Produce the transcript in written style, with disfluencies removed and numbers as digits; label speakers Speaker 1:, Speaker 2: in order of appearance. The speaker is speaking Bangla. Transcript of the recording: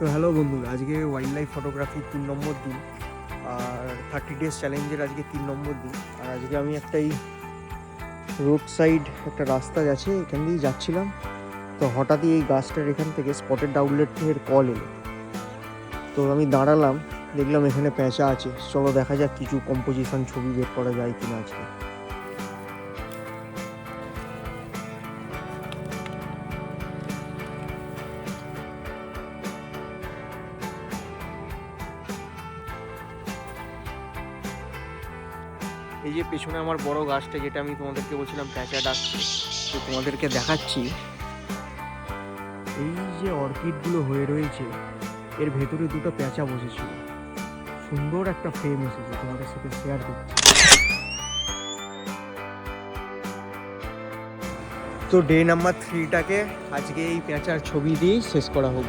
Speaker 1: তো হ্যালো বন্ধুরা, আজকে ওয়াইল্ড লাইফ ফটোগ্রাফির 3 নম্বর দিন আর 30 ডেজ চ্যালেঞ্জের আজকে 3 নম্বর দিন। আর আজকে আমি এই রোড সাইড একটা রাস্তা আছে, এখান দিয়েই যাচ্ছিলাম। তো হঠাৎই এই গাছটার এখান থেকে স্পটেড আউটলেট থেকে কল এলো। তো আমি দাঁড়ালাম, দেখলাম এখানে পেঁচা আছে। চলো দেখা যাক কিছু কম্পোজিশন ছবি বের করা যায় কিনা আজকে। এই যে পেছনে আমার বড় গাছটা, যেটা আমি তোমাদেরকে বলছিলাম পেঁচা ডাকছে, তো তোমাদেরকে দেখাচ্ছি। এই যে অর্কিডগুলো হয়ে রয়েছে, এর ভেতরে দুটো পেঁচা বসেছিল। সুন্দর একটা ফ্রেম এসেছে, তোমাদের সাথে শেয়ার করছি। তো ডে নাম্বার 3টাকে আজকে এই পেঁচার ছবি দিয়েই শেষ করা হোক।